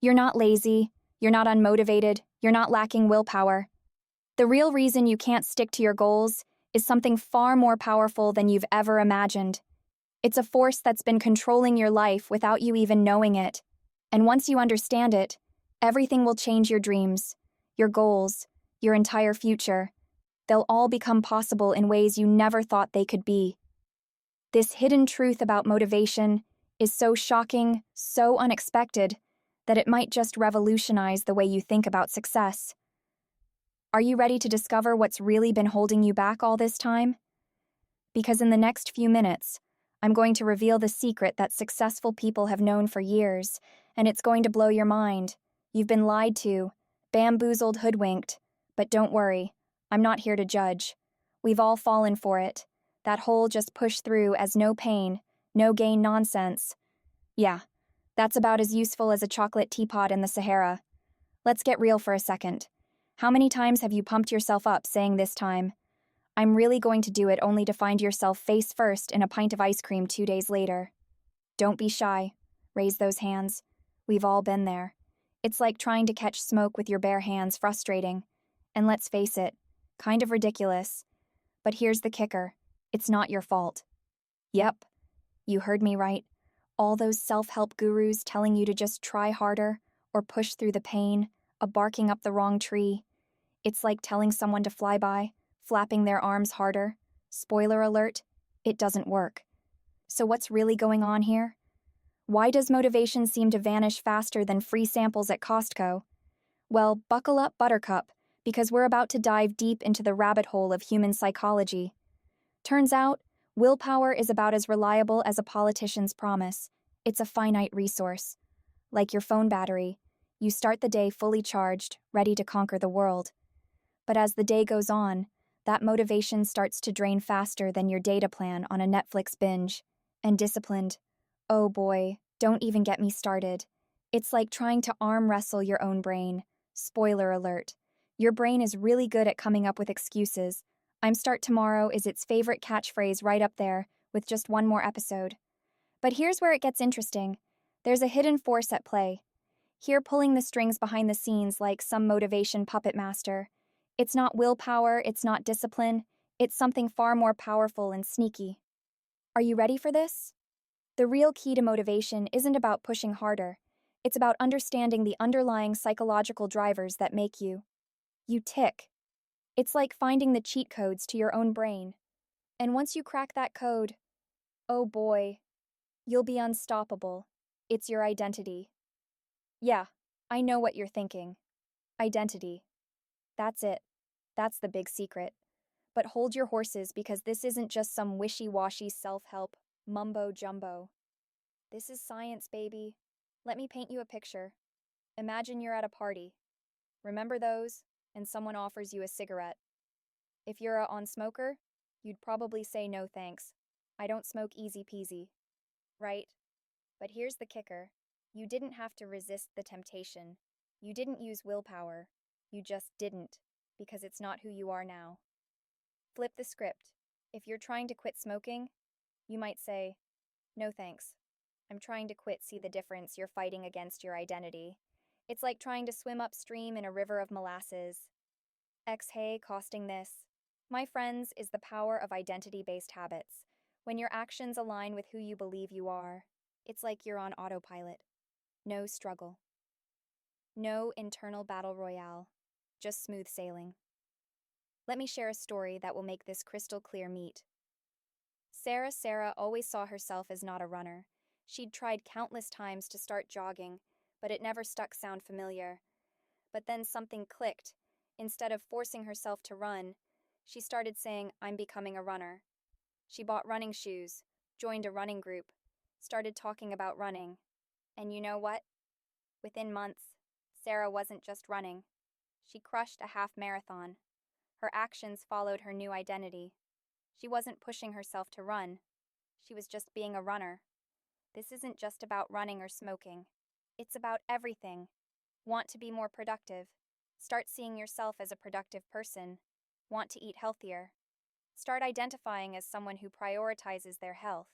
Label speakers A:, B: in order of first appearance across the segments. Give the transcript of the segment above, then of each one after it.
A: You're not lazy, you're not unmotivated, you're not lacking willpower. The real reason you can't stick to your goals is something far more powerful than you've ever imagined. It's a force that's been controlling your life without you even knowing it. And once you understand it, everything will change: your dreams, your goals, your entire future. They'll all become possible in ways you never thought they could be. This hidden truth about motivation is so shocking, so unexpected, that it might just revolutionize the way you think about success. Are you ready to discover what's really been holding you back all this time? Because in the next few minutes, I'm going to reveal the secret that successful people have known for years, and it's going to blow your mind. You've been lied to, bamboozled, hoodwinked, but don't worry, I'm not here to judge. We've all fallen for it. That whole just push through as no pain, no gain nonsense. Yeah, that's about as useful as a chocolate teapot in the Sahara. Let's get real for a second. How many times have you pumped yourself up saying this time, "I'm really going to do it," only to find yourself face first in a pint of ice cream 2 days later? Don't be shy. Raise those hands. We've all been there. It's like trying to catch smoke with your bare hands, frustrating. And let's face it, kind of ridiculous. But here's the kicker. It's not your fault. Yep, you heard me right. All those self-help gurus telling you to just try harder or push through the pain, barking up the wrong tree. It's like telling someone to fly by, flapping their arms harder. Spoiler alert, it doesn't work. So what's really going on here? Why does motivation seem to vanish faster than free samples at Costco? Well, buckle up, Buttercup, because we're about to dive deep into the rabbit hole of human psychology. Turns out, willpower is about as reliable as a politician's promise. It's a finite resource. Like your phone battery, you start the day fully charged, ready to conquer the world. But as the day goes on, that motivation starts to drain faster than your data plan on a Netflix binge. And disciplined, oh boy, don't even get me started. It's like trying to arm wrestle your own brain. Spoiler alert. Your brain is really good at coming up with excuses. "I'm start tomorrow" is its favorite catchphrase, right up there with "just one more episode." But here's where it gets interesting. There's a hidden force at play. Here, pulling the strings behind the scenes like some motivation puppet master. It's not willpower, it's not discipline, it's something far more powerful and sneaky. Are you ready for this? The real key to motivation isn't about pushing harder. It's about understanding the underlying psychological drivers that make you tick. It's like finding the cheat codes to your own brain. And once you crack that code, oh boy, you'll be unstoppable. It's your identity. Yeah, I know what you're thinking. Identity. That's it. That's the big secret. But hold your horses, because this isn't just some wishy-washy self-help mumbo-jumbo. This is science, baby. Let me paint you a picture. Imagine you're at a party. Remember those? And someone offers you a cigarette. If you're a on-smoker, you'd probably say no thanks. I don't smoke, easy peasy. Right? But here's the kicker. You didn't have to resist the temptation. You didn't use willpower. You just didn't, because it's not who you are now. Flip the script. If you're trying to quit smoking, you might say, "No thanks. I'm trying to quit." See the difference? You're fighting against your identity. It's like trying to swim upstream in a river of molasses. Hey, costing this. My friends, is the power of identity-based habits. When your actions align with who you believe you are, it's like you're on autopilot. No struggle. No internal battle royale. Just smooth sailing. Let me share a story that will make this crystal clear. Meet Sarah always saw herself as not a runner. She'd tried countless times to start jogging, but it never stuck. Sound familiar? But then something clicked. Instead of forcing herself to run, she started saying, "I'm becoming a runner." She bought running shoes, joined a running group, started talking about running. And you know what? Within months, Sarah wasn't just running. She crushed a half marathon. Her actions followed her new identity. She wasn't pushing herself to run. She was just being a runner. This isn't just about running or smoking. It's about everything. Want to be more productive? Start seeing yourself as a productive person. Want to eat healthier? Start identifying as someone who prioritizes their health.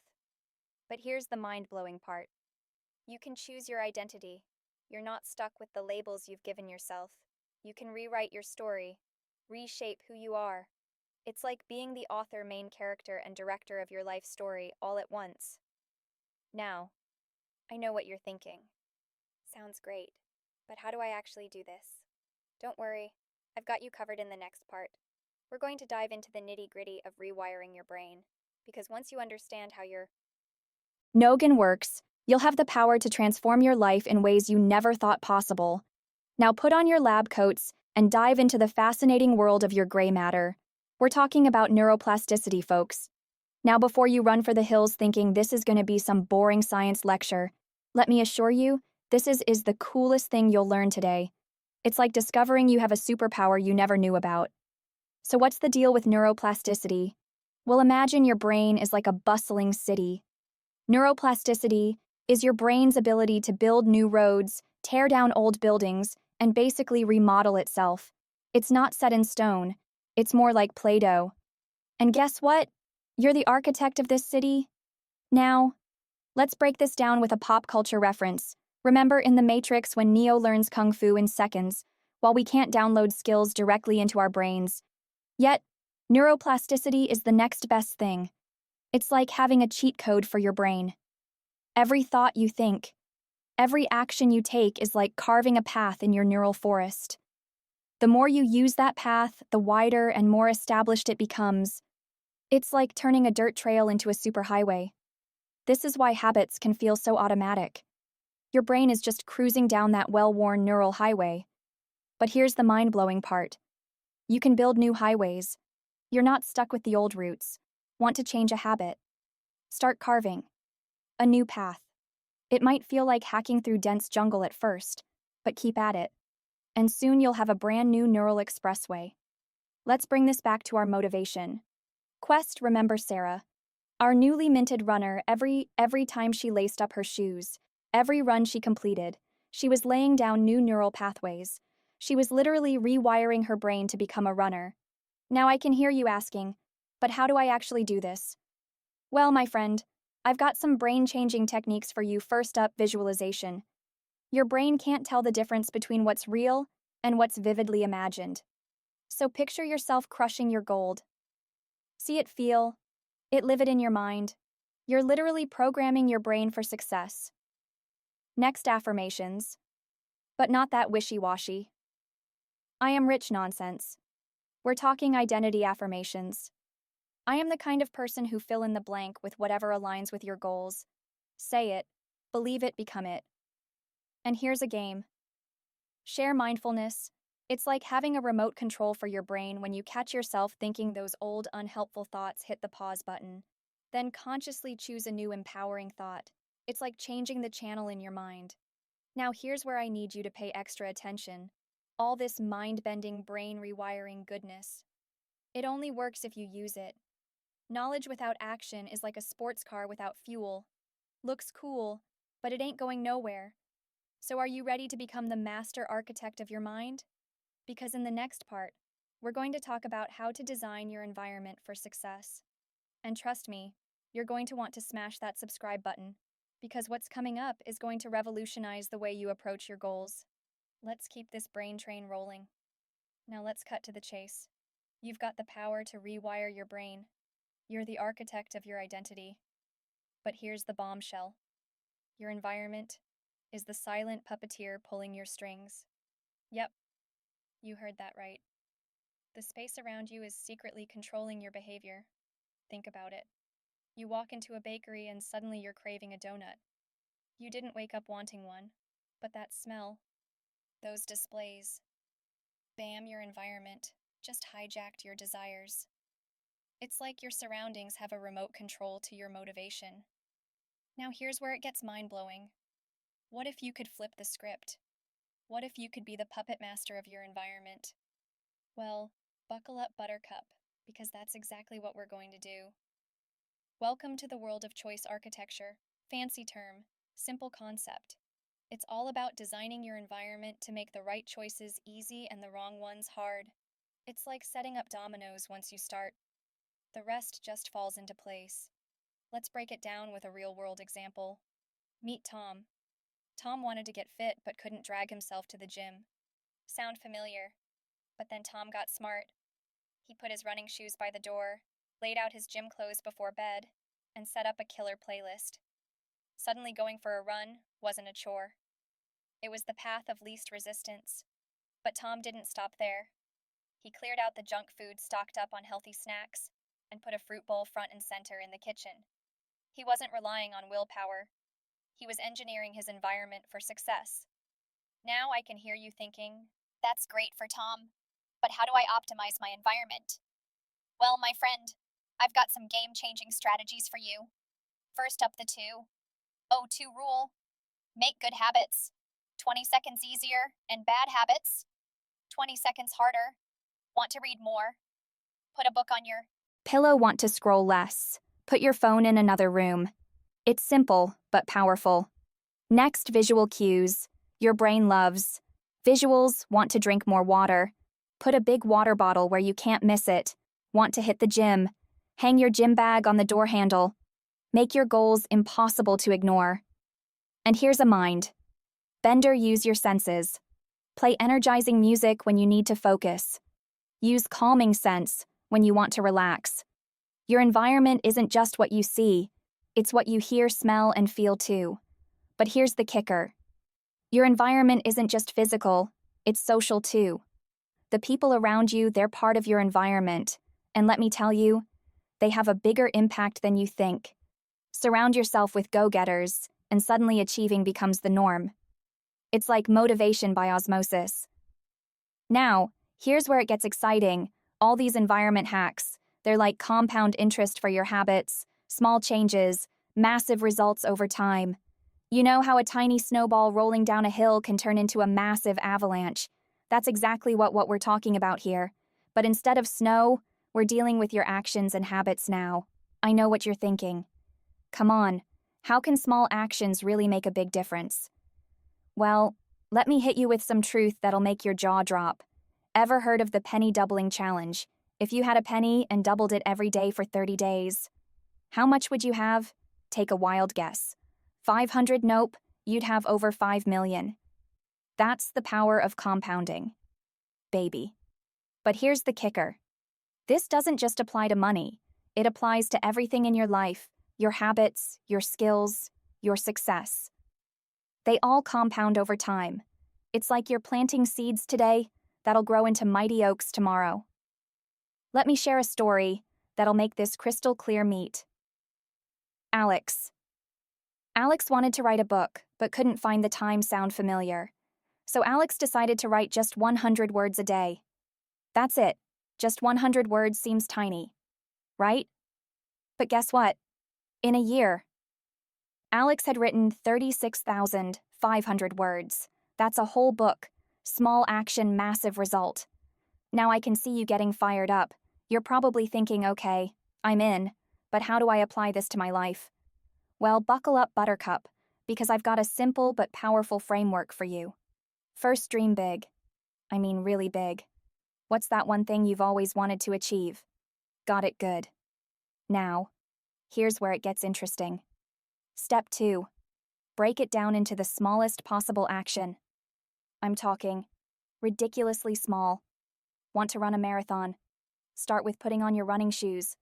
A: But here's the mind-blowing part. You can choose your identity. You're not stuck with the labels you've given yourself. You can rewrite your story, reshape who you are. It's like being the author, main character, and director of your life story all at once. Now, I know what you're thinking. Sounds great, but how do I actually do this? Don't worry, I've got you covered in the next part. We're going to dive into the nitty-gritty of rewiring your brain, because once you understand how your Noggin works, you'll have the power to transform your life in ways you never thought possible. Now put on your lab coats and dive into the fascinating world of your gray matter. We're talking about neuroplasticity, folks. Now, before you run for the hills thinking this is going to be some boring science lecture, let me assure you, this is the coolest thing you'll learn today. It's like discovering you have a superpower you never knew about. So what's the deal with neuroplasticity? Well, imagine your brain is like a bustling city. Neuroplasticity is your brain's ability to build new roads, tear down old buildings, and basically remodel itself. It's not set in stone. It's more like Play-Doh. And guess what? You're the architect of this city. Now, let's break this down with a pop culture reference. Remember in The Matrix when Neo learns Kung Fu in seconds, while we can't download skills directly into our brains? Yet, neuroplasticity is the next best thing. It's like having a cheat code for your brain. Every thought you think, every action you take is like carving a path in your neural forest. The more you use that path, the wider and more established it becomes. It's like turning a dirt trail into a superhighway. This is why habits can feel so automatic. Your brain is just cruising down that well-worn neural highway. But here's the mind-blowing part. You can build new highways. You're not stuck with the old routes. Want to change a habit? Start carving a new path. It might feel like hacking through dense jungle at first, but keep at it. And soon you'll have a brand new neural expressway. Let's bring this back to our motivation. Quest, remember Sarah, our newly minted runner. Every time she laced up her shoes, every run she completed, she was laying down new neural pathways. She was literally rewiring her brain to become a runner. Now I can hear you asking, but how do I actually do this? Well, my friend, I've got some brain-changing techniques for you. First up, visualization. Your brain can't tell the difference between what's real and what's vividly imagined. So picture yourself crushing your gold. See it, feel it, live it in your mind. You're literally programming your brain for success. Next, affirmations. But not that wishy-washy. I am rich nonsense. We're talking identity affirmations. I am the kind of person who fill in the blank with whatever aligns with your goals. Say it, believe it, become it. And here's a game. Share mindfulness. It's like having a remote control for your brain. When you catch yourself thinking those old, unhelpful thoughts, hit the pause button. Then consciously choose a new, empowering thought. It's like changing the channel in your mind. Now here's where I need you to pay extra attention. All this mind-bending, brain rewiring goodness. It only works if you use it. Knowledge without action is like a sports car without fuel. Looks cool, but it ain't going nowhere. So are you ready to become the master architect of your mind? Because in the next part, we're going to talk about how to design your environment for success. And trust me, you're going to want to smash that subscribe button, because what's coming up is going to revolutionize the way you approach your goals. Let's keep this brain train rolling. Now let's cut to the chase. You've got the power to rewire your brain. You're the architect of your identity. But here's the bombshell. Your environment is the silent puppeteer pulling your strings. Yep, you heard that right. The space around you is secretly controlling your behavior. Think about it. You walk into a bakery and suddenly you're craving a donut. You didn't wake up wanting one, but that smell, those displays, bam, your environment just hijacked your desires. It's like your surroundings have a remote control to your motivation. Now here's where it gets mind-blowing. What if you could flip the script? What if you could be the puppet master of your environment? Well, buckle up, Buttercup, because that's exactly what we're going to do. Welcome to the world of choice architecture. Fancy term, simple concept. It's all about designing your environment to make the right choices easy and the wrong ones hard. It's like setting up dominoes. Once you start, the rest just falls into place. Let's break it down with a real-world example. Meet Tom. Tom wanted to get fit but couldn't drag himself to the gym. Sound familiar? But then Tom got smart. He put his running shoes by the door, laid out his gym clothes before bed, and set up a killer playlist. Suddenly going for a run wasn't a chore. It was the path of least resistance. But Tom didn't stop there. He cleared out the junk food stocked up on healthy snacks and put a fruit bowl front and center in the kitchen. He wasn't relying on willpower. He was engineering his environment for success. Now I can hear you thinking, that's great for Tom, but how do I optimize my environment? Well, my friend, I've got some game-changing strategies for you. First up, the 2-0-2 rule. Make good habits 20 seconds easier, and bad habits 20 seconds harder. Want to read more? Put a book on your pillow. Want to scroll less? Put your phone in another room. It's simple, but powerful. Next, visual cues. Your brain loves visuals. Want to drink more water? Put a big water bottle where you can't miss it. Want to hit the gym? Hang your gym bag on the door handle. Make your goals impossible to ignore. And here's a mind bender. Use your senses. Play energizing music when you need to focus. Use calming scents when you want to relax. Your environment isn't just what you see, it's what you hear, smell, and feel too. But here's the kicker. Your environment isn't just physical, it's social too. The people around you, they're part of your environment. And let me tell you, they have a bigger impact than you think. Surround yourself with go-getters, and suddenly achieving becomes the norm. It's like motivation by osmosis. Now, here's where it gets exciting. All these environment hacks, they're like compound interest for your habits, small changes, massive results over time. You know how a tiny snowball rolling down a hill can turn into a massive avalanche? That's exactly what we're talking about here. But instead of snow, we're dealing with your actions and habits now. I know what you're thinking. Come on, how can small actions really make a big difference? Well, let me hit you with some truth that'll make your jaw drop. Ever heard of the penny doubling challenge? If you had a penny and doubled it every day for 30 days, how much would you have? Take a wild guess. 500? Nope, you'd have over 5 million. That's the power of compounding, baby. But here's the kicker. This doesn't just apply to money. It applies to everything in your life, your habits, your skills, your success. They all compound over time. It's like you're planting seeds today that'll grow into mighty oaks tomorrow. Let me share a story that'll make this crystal clear. Meet Alex. Alex wanted to write a book, but couldn't find the time. Sound familiar? So Alex decided to write just 100 words a day. That's it. Just 100 words seems tiny, right? But guess what? In a year, Alex had written 36,500 words. That's a whole book. Small action, massive result. Now I can see you getting fired up. You're probably thinking, okay, I'm in, but how do I apply this to my life? Well, buckle up, Buttercup, because I've got a simple but powerful framework for you. First, dream big. I mean, really big. What's that one thing you've always wanted to achieve? Got it good. Now, here's where it gets interesting. Step 2. Break it down into the smallest possible action. I'm talking ridiculously small. Want to run a marathon? Start with putting on your running shoes.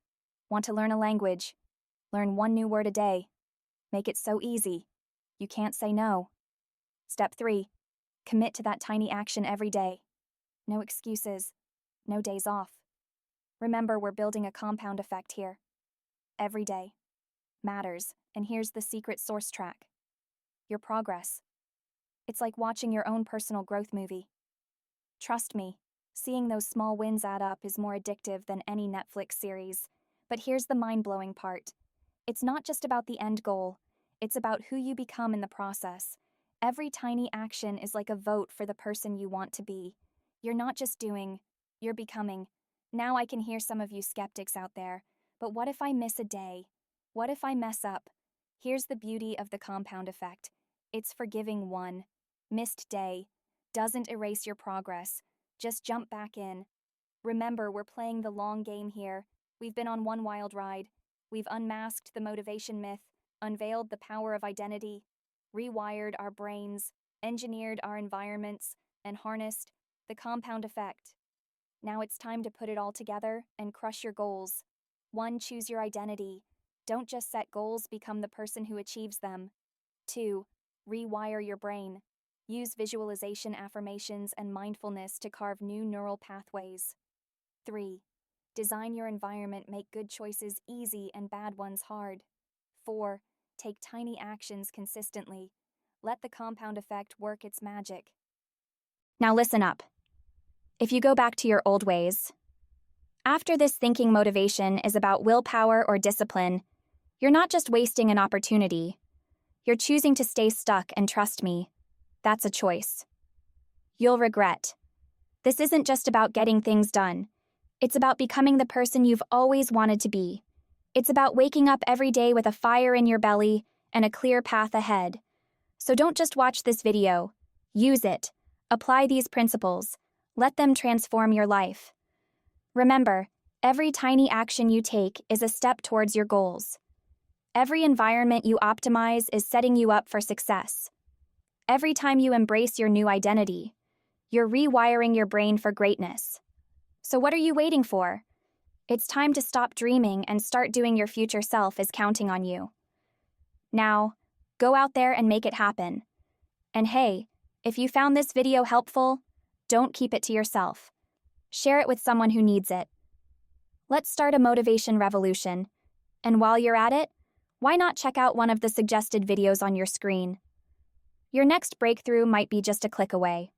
A: Want to learn a language? Learn one new word a day. Make it so easy. You can't say no. Step 3. Commit to that tiny action every day. No excuses. No days off. Remember, we're building a compound effect here. Every day matters, and here's the secret source track. Your progress. It's like watching your own personal growth movie. Trust me, seeing those small wins add up is more addictive than any Netflix series. But here's the mind-blowing part. It's not just about the end goal. It's about who you become in the process. Every tiny action is like a vote for the person you want to be. You're not just doing, you're becoming. Now I can hear some of you skeptics out there. But what if I miss a day? What if I mess up? Here's the beauty of the compound effect. It's forgiving. One missed day doesn't erase your progress. Just jump back in. Remember, we're playing the long game here. We've been on one wild ride. We've unmasked the motivation myth, unveiled the power of identity. rewired our brains, engineered our environments, and harnessed the compound effect. Now it's time to put it all together and crush your goals. 1. Choose your identity. Don't just set goals, become the person who achieves them. 2. Rewire your brain. Use visualization, affirmations, and mindfulness to carve new neural pathways. 3. Design your environment, make good choices easy and bad ones hard. 4. Take tiny actions consistently. Let the compound effect work its magic. Now listen up. If you go back to your old ways, after this thinking motivation is about willpower or discipline, you're not just wasting an opportunity. You're choosing to stay stuck, and trust me, that's a choice. You'll regret. This isn't just about getting things done. It's about becoming the person you've always wanted to be. It's about waking up every day with a fire in your belly and a clear path ahead. So don't just watch this video. Use it. Apply these principles. Let them transform your life. Remember, every tiny action you take is a step towards your goals. Every environment you optimize is setting you up for success. Every time you embrace your new identity, you're rewiring your brain for greatness. So what are you waiting for? It's time to stop dreaming and start doing. Your future self is counting on you. Now, go out there and make it happen. And hey, if you found this video helpful, don't keep it to yourself. Share it with someone who needs it. Let's start a motivation revolution. And while you're at it, why not check out one of the suggested videos on your screen? Your next breakthrough might be just a click away.